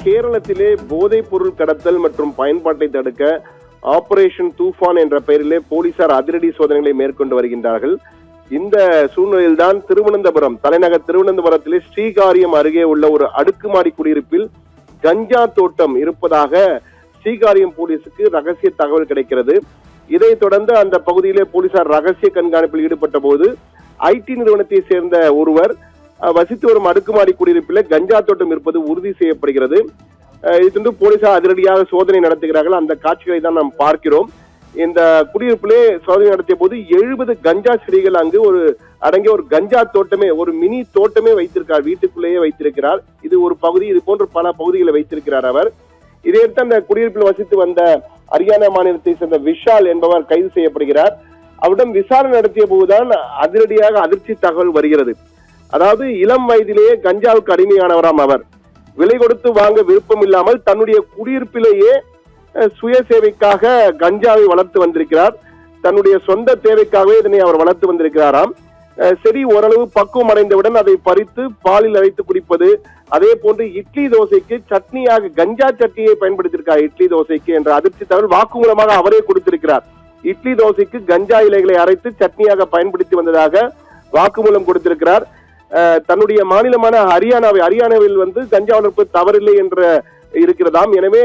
கேரளத்திலே போதைப் பொருள் கடத்தல் மற்றும் பயன்பாட்டை தடுக்க ஆபரேஷன் தூஃபான் என்ற பெயரிலே போலீசார் அதிரடி சோதனைகளை மேற்கொண்டு வருகின்றார்கள். இந்த சூழ்நிலையில்தான் திருவனந்தபுரம் தலைநகர் திருவனந்தபுரத்திலே ஸ்ரீகாரியம் அருகே உள்ள ஒரு அடுக்குமாடி குடியிருப்பில் கஞ்சா தோட்டம் இருப்பதாக ஸ்ரீகாரியம் போலீசுக்கு ரகசிய தகவல் கிடைக்கிறது. இதைத் தொடர்ந்து அந்த பகுதியிலே போலீசார் ரகசிய கண்காணிப்பில் ஈடுபட்ட போது ஐடி நிறுவனத்தை சேர்ந்த ஒருவர் வசித்து வரும் அடுக்குமாடி குடியிருப்பில் கஞ்சா தோட்டம் இருப்பது உறுதி செய்யப்படுகிறது. இது போலீசார் அதிரடியாக சோதனை நடத்துகிறார்கள். அந்த காட்சிகளை தான் நாம் பார்க்கிறோம். இந்த குடியிருப்பிலே சோதனை நடத்திய போது 70 கஞ்சா செடிகள் அங்கு அடங்கிய ஒரு கஞ்சா தோட்டமே, ஒரு மினி தோட்டமே வைத்திருக்கிறார், வீட்டுக்குள்ளேயே வைத்திருக்கிறார். இது ஒரு பகுதி, இது போன்ற பல பகுதிகளை வைத்திருக்கிறார் அவர். இதையடுத்து அந்த குடியிருப்பில் வசித்து வந்த ஹரியானா மாநிலத்தை சேர்ந்த விஷால் என்பவர் கைது செய்யப்படுகிறார். அவரிடம் விசாரணை நடத்திய போதுதான் அதிரடியாக அதிர்ச்சி தகவல் வருகிறது. அதாவது இளம் வயதிலேயே கஞ்சாவுக்கு அடிமையானவராம் அவர். விலை கொடுத்து வாங்க விருப்பம் இல்லாமல் தன்னுடைய குடியிருப்பிலேயே சுய சேவைக்காக கஞ்சாவை வளர்த்து வந்திருக்கிறார். தன்னுடைய சொந்த தேவைக்காகவே இதனை அவர் வளர்த்து வந்திருக்கிறாராம். செடி ஓரளவு பக்குவம் அடைந்தவுடன் அதை பறித்து பாலில் அரைத்து குடிப்பது, அதே போன்று இட்லி தோசைக்கு சட்னியாக கஞ்சா சட்னியை பயன்படுத்தியிருக்கார். இட்லி தோசைக்கு என்ற அதிர்ச்சி தகவல் வாக்குமூலமாக அவரே கொடுத்திருக்கிறார். இட்லி தோசைக்கு கஞ்சா இலைகளை அரைத்து சட்னியாக பயன்படுத்தி வந்ததாக வாக்குமூலம் கொடுத்திருக்கிறார். தன்னுடைய மாநிலமான ஹரியானாவில் கஞ்சா வளர்ப்பு தவறில்லை என்ற இருக்கிறதாம். எனவே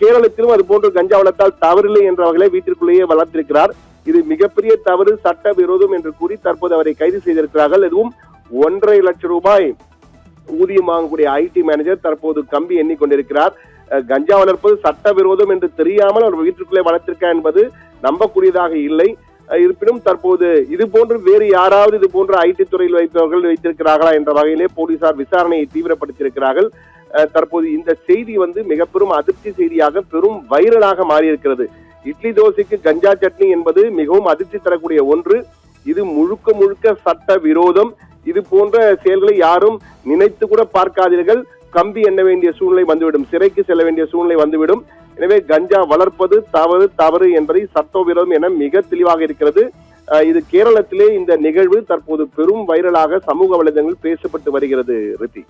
கேரளத்திலும் அது போன்று கஞ்சா வளர்த்தால் தவறில்லை என்ற வகையில வீட்டிற்குள்ளேயே வளர்த்திருக்கிறார். இது மிகப்பெரிய தவறு, சட்ட விரோதம் என்று கூறி தற்போது அவரை கைது செய்திருக்கிறார்கள். இதுவும் 1.5 லட்சம் ரூபாய் ஊதியம் வாங்கக்கூடிய ஐடி மேனேஜர் தற்போது கம்பி எண்ணிக்கொண்டிருக்கிறார். கஞ்சா வளர்ப்பது சட்ட விரோதம் என்று தெரியாமல் அவர் வீட்டிற்குள்ளே வளர்த்திருக்கார் என்பது நம்பக்கூடியதாக இல்லை. இருப்பினும் தற்போது இது போன்று வேறு யாராவது இது போன்ற ஐடி துறையில் வைப்பவர்கள் வைத்திருக்கிறார்களா என்ற வகையிலே போலீசார் விசாரணையை தீவிரப்படுத்தியிருக்கிறார்கள். தற்போது இந்த செய்தி மிக பெரும் அதிர்ச்சி செய்தியாக பெரும் வைரலாக மாறியிருக்கிறது. இட்லி தோசைக்கு கஞ்சா சட்னி என்பது மிகவும் அதிர்ச்சி தரக்கூடிய ஒன்று. இது முழுக்க முழுக்க சட்ட விரோதம். இது போன்ற செயல்களை யாரும் நினைத்து கூட பார்க்காதீர்கள். கம்பி எண்ண வேண்டிய சூழ்நிலை வந்துவிடும், சிறைக்கு செல்ல வேண்டிய சூழ்நிலை வந்துவிடும். எனவே கஞ்சா வளர்ப்பது தவறு என்பதை சட்டவிரோதம் என மிக தெளிவாக இருக்கிறது. இது கேரளத்திலே இந்த நிகழ்வு தற்போது பெரும் வைரலாக சமூக வலைதளங்களில் பேசப்பட்டு வருகிறது. ரித்தி.